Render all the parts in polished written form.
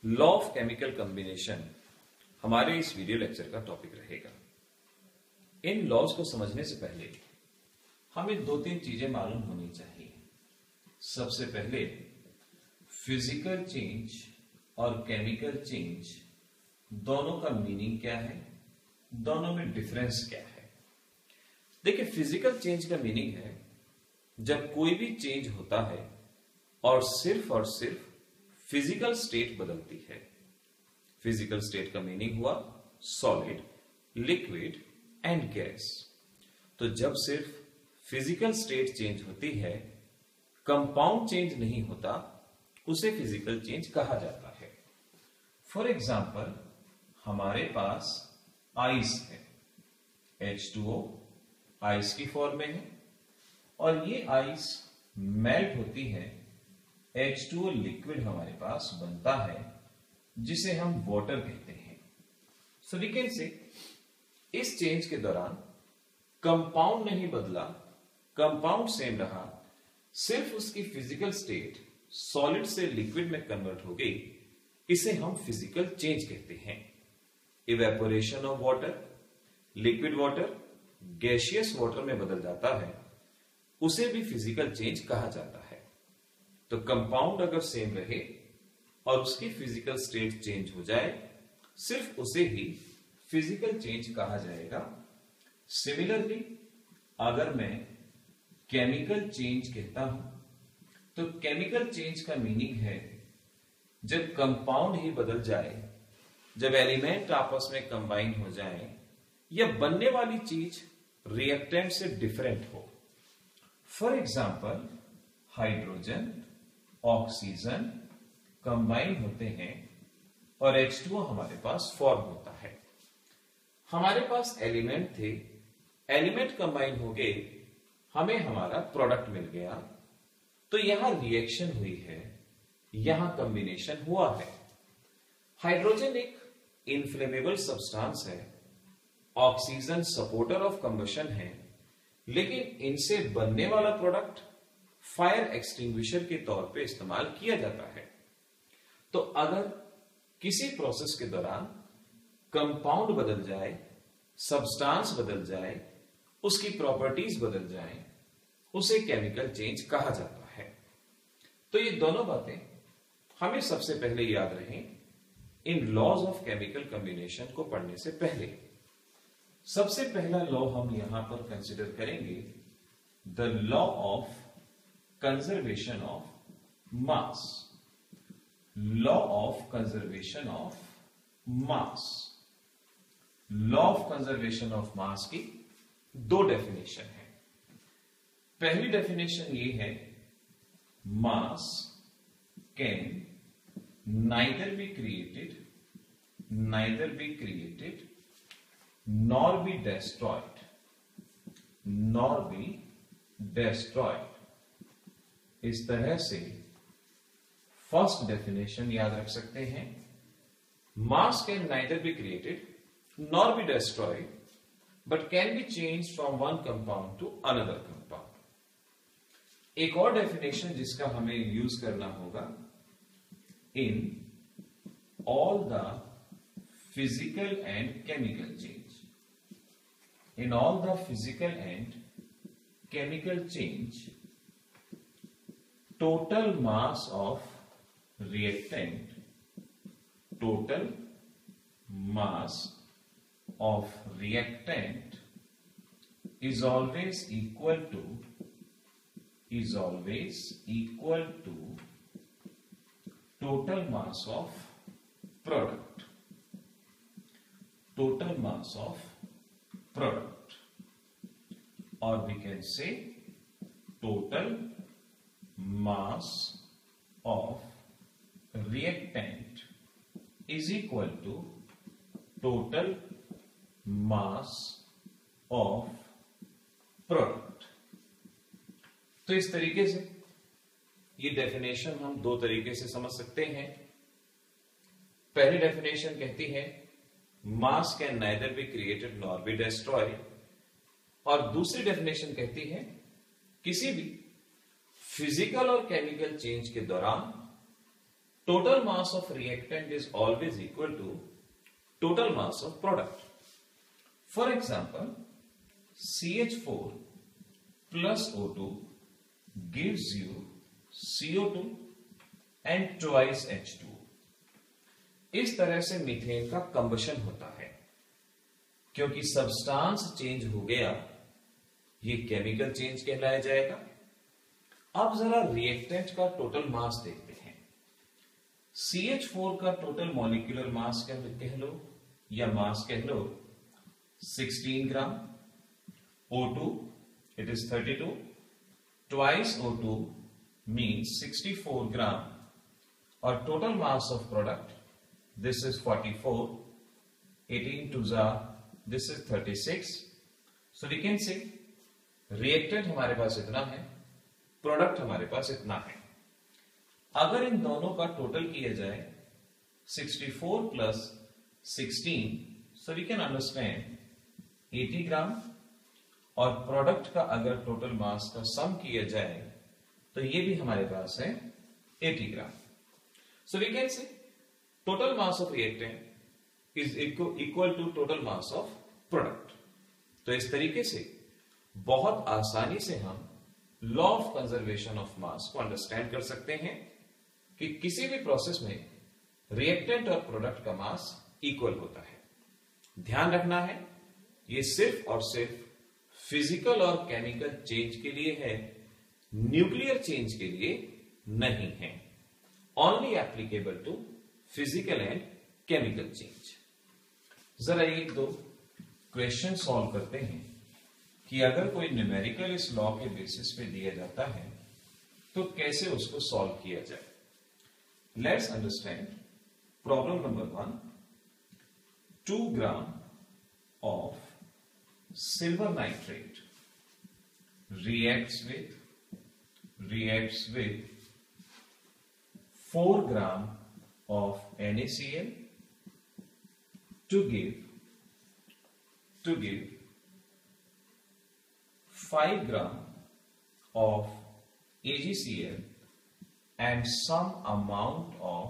Law of chemical combination हमारे इस video lecture का टॉपिक रहेगा। इन लॉज को समझने से पहले हमें दो तीन चीजें मालूम होनी चाहिए। सबसे पहले फिजिकल चेंज और केमिकल चेंज दोनों का मीनिंग क्या है, दोनों में डिफरेंस क्या है। देखिए, फिजिकल चेंज का मीनिंग है जब कोई भी चेंज होता है और सिर्फ फिजिकल स्टेट बदलती है। फिजिकल स्टेट का मीनिंग हुआ सॉलिड, लिक्विड एंड गैस। तो जब सिर्फ फिजिकल स्टेट चेंज होती है, कंपाउंड चेंज नहीं होता, उसे फिजिकल चेंज कहा जाता है। फॉर एग्जाम्पल, हमारे पास आइस है, H2O आइस की फॉर्म में है और ये आइस मेल्ट होती है, H2O लिक्विड हमारे पास बनता है जिसे हम वाटर कहते हैं। सो वी कैन से इस चेंज के दौरान कंपाउंड नहीं बदला, कंपाउंड सेम रहा, सिर्फ उसकी फिजिकल स्टेट सॉलिड से लिक्विड में कन्वर्ट हो गई। इसे हम फिजिकल चेंज कहते हैं। Evaporation of water, liquid water gaseous water में बदल जाता है, उसे भी फिजिकल चेंज कहा जाता है। तो कंपाउंड अगर सेम रहे और उसकी फिजिकल स्टेट चेंज हो जाए, सिर्फ उसे ही फिजिकल चेंज कहा जाएगा। सिमिलरली, अगर मैं केमिकल चेंज कहता हूं तो केमिकल चेंज का मीनिंग है जब कंपाउंड ही बदल जाए, जब एलिमेंट आपस में कंबाइन हो जाए या बनने वाली चीज रिएक्टेंट से डिफरेंट हो। For example, hydrogen, oxygen combine होते हैं और H2O हमारे पास फॉर्म होता है। हमारे पास एलिमेंट थे, एलिमेंट कंबाइन हो गए, हमें हमारा प्रोडक्ट मिल गया। तो यहां रिएक्शन हुई है, यहां कॉम्बिनेशन हुआ है। हाइड्रोजन एक इनफ्लेमेबल सब्सटेंस है, ऑक्सीजन सपोर्टर ऑफ कंबशन है, लेकिन इनसे बनने वाला प्रोडक्ट फायर एक्सटिंग्विशर के तौर पे इस्तेमाल किया जाता है। तो अगर किसी प्रोसेस के दौरान कंपाउंड बदल जाए, सब्सटेंस बदल जाए, उसकी प्रॉपर्टीज बदल जाए, उसे केमिकल चेंज कहा जाता है। तो ये दोनों बातें हमें सबसे पहले याद रहें इन लॉज ऑफ केमिकल कॉम्बिनेशन को पढ़ने से पहले। सबसे पहला लॉ हम यहां पर कंसिडर करेंगे, the law of conservation of mass. Law of conservation of mass. Law of conservation of mass की दो डेफिनेशन है। पहली डेफिनेशन ये है, मास can neither be created nor be destroyed, इस तरह से फर्स्ट डेफिनेशन याद रख सकते हैं। मास can neither be created nor be destroyed, but can be changed from one compound to another compound। एक और डेफिनेशन जिसका हमें यूज करना होगा, in all the physical and chemical change. In all the physical and chemical change, total mass of reactant is always equal to total mass of product, or we can say total mass of reactant is equal to total mass of product। तो इस तरीके से ये definition हम दो तरीके से समझ सकते हैं। पहली डेफिनेशन कहती है, मास can neither be created nor be destroyed, और दूसरी डेफिनेशन कहती है, किसी भी फिजिकल और केमिकल चेंज के दौरान total mass of reactant is always equal to total mass of product. For example, CH4 plus O2 gives you CO2 and twice H2. इस तरह से मीथेन का कंबशन होता है। क्योंकि सब्सटेंस चेंज हो गया, ये केमिकल चेंज कहलाया जाएगा। अब जरा रिएक्टेंट का टोटल मास देखते हैं। CH4 का टोटल मॉलिक्यूलर मास कह लो या मास कह लो 16 ग्राम, O2 it is 32, twice O2 means 64 ग्राम, और total mass of product this is 44, 18 to the this is 36. So we can say reactant हमारे पास इतना है, प्रोडक्ट हमारे पास इतना है। अगर इन दोनों का टोटल किया जाए 64 plus 16, so we can understand 80 ग्राम, और प्रोडक्ट का अगर टोटल मास का सम किया जाए तो ये भी हमारे पास है 80 ग्राम। So we can say total mass of reactant is equal to total mass of product. तो इस तरीके से बहुत आसानी से हम law of conservation of mass को अंडरस्टैंड कर सकते हैं कि किसी भी प्रोसेस में रिएक्टेंट और प्रोडक्ट का मास इक्वल होता है। ध्यान रखना है, ये सिर्फ और सिर्फ फिजिकल और केमिकल चेंज के लिए है, न्यूक्लियर चेंज के लिए नहीं है। Only applicable to physical and chemical change. जरा एक दो क्वेश्चन सॉल्व करते हैं कि अगर कोई न्यूमेरिकल इस लॉ के बेसिस पे दिया जाता है तो कैसे उसको सॉल्व किया जाए। Let's understand problem number 1। 2 gram of silver nitrate reacts with 4 gram of NaCl to give 5 gram of AgCl and some amount of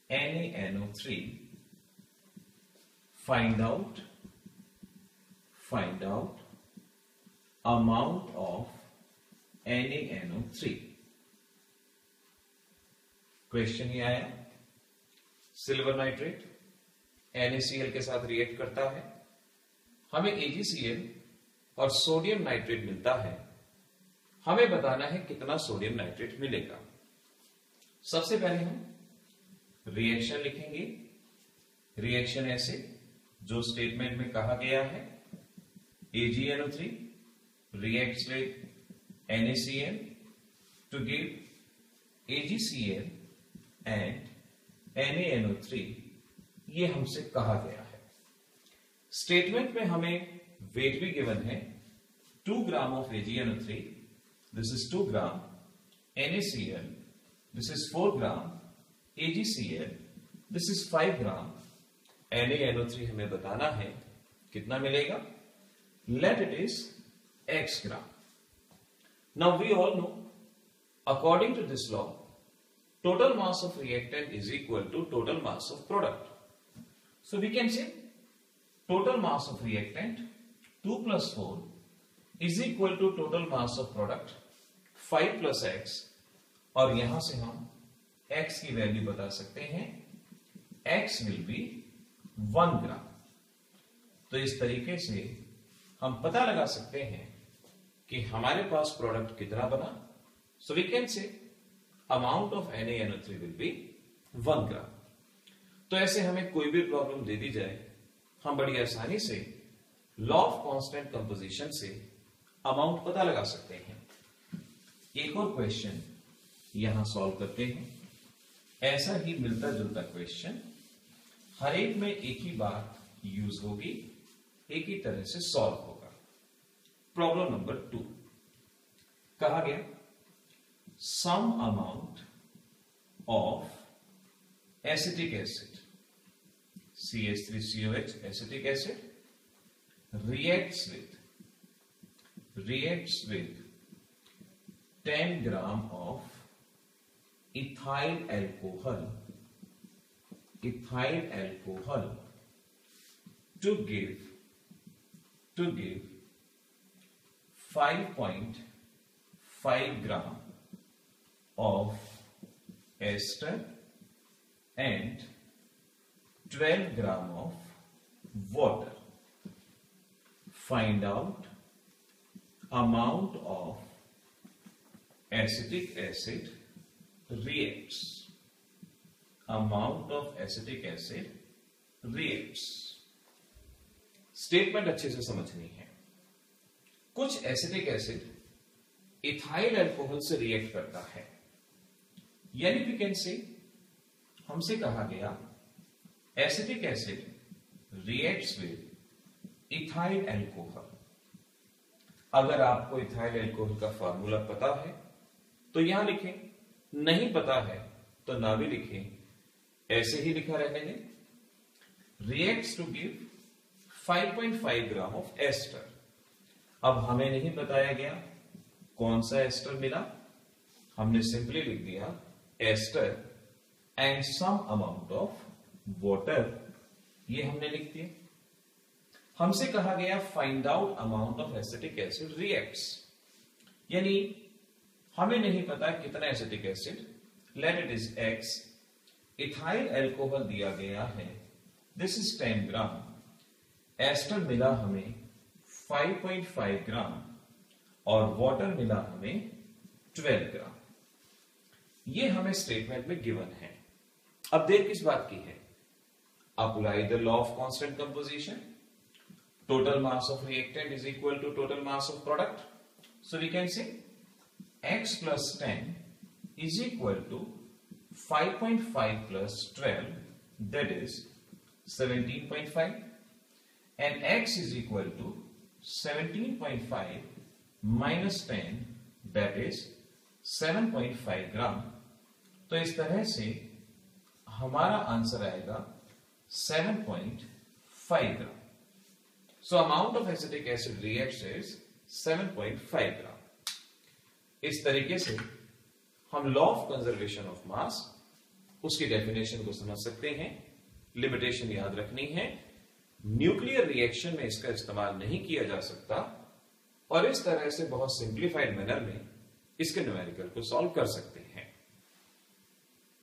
NaNO3. Find out amount of NaNO3। Question ये आया, सिल्वर नाइट्रेट NaCl के साथ react करता है, हमें AgCl और sodium nitrate मिलता है, हमें बताना है कितना सोडियम नाइट्रेट मिलेगा। सबसे पहले हम रिएक्शन लिखेंगे। रिएक्शन ऐसे जो स्टेटमेंट में कहा गया है, AgNO3 reacts with NaCl to give AgCl and NaNO3, ये हमसे कहा गया है। स्टेटमेंट में हमें वेट भी गिवन है, 2 gram of AgNO3, this is 2 gram, NaCl, this is 4 gram, AgCl, this is 5 gram, NaNO3 हमें बताना है कितना मिलेगा। Let it is x gram. Now we all know according to this law total mass of reactant is equal to total mass of product. So we can say total mass of reactant 2 plus 4 is equal to total mass of product 5 plus x, और यहां से हम x की value बता सकते हैं, x will be 1 gram. तो इस तरीके से हम पता लगा सकते हैं कि हमारे पास प्रोडक्ट कितना बना। So we can say amount of NaNO3 will be 1 gram. तो ऐसे हमें कोई भी प्रॉब्लम दे दी जाए, हम बड़ी आसानी से लॉ ऑफ कांस्टेंट कंपोजिशन से अमाउंट पता लगा सकते हैं। एक और क्वेश्चन यहां सॉल्व करते हैं। ऐसा ही मिलता जुलता क्वेश्चन, हर एक में एक ही बात यूज होगी, एक ही तरह से सॉल्व होगा। प्रॉब्लम नंबर 2 कहा गया, some amount of acetic acid CH3COH acetic acid reacts with 10 gram of ethyl alcohol to give 5.5 gram of ester and 12 gram of water. Find out amount of acetic acid reacts. Amount of acetic acid reacts. Statement अच्छे से समझनी है। कुछ acetic acid ethyl alcohol से react करता है, यानी we can से, हमसे कहा गया acetic acid reacts with ethyl alcohol. अगर आपको इथाइल अल्कोहल का फार्मूला पता है तो यहां लिखें, नहीं पता है तो ना भी लिखें, ऐसे ही लिखा रहने दें। Reacts to give 5.5 gram of ester. अब हमें नहीं बताया गया कौन सा एस्टर मिला, हमने सिंपली लिख दिया ester and some amount of water, ये हमने लिख दिया। हमसे कहा गया find out amount of acetic acid reacts, यानी हमें नहीं पता कितना acetic acid, let it is x, ethyl alcohol दिया गया है, दिस इज 10 ग्राम, एस्टर मिला हमें 5.5 ग्राम और वाटर मिला हमें 12 ग्राम। ये हमें स्टेटमेंट में गिवन है। अब देर किस बात की है? Apply the law of constant composition, total mass of reactant is equal to total mass of product. So we can say x plus 10 is equal to 5.5 plus 12, that is 17.5, and x is equal to 17.5 minus 10, that is 7.5 ग्राम। तो इस तरह से हमारा answer आएगा 7.5 ग्राम। So amount of acetic acid reacts is 7.5 ग्राम। इस तरीके से हम law of conservation of mass, उसकी डेफिनेशन को समझ सकते हैं। लिमिटेशन याद रखनी है, न्यूक्लियर रिएक्शन में इसका इस्तेमाल नहीं किया जा सकता, और इस तरह से बहुत सिंप्लीफाइड मैनर में इसके न्यूमेरिकल को सॉल्व कर सकते हैं।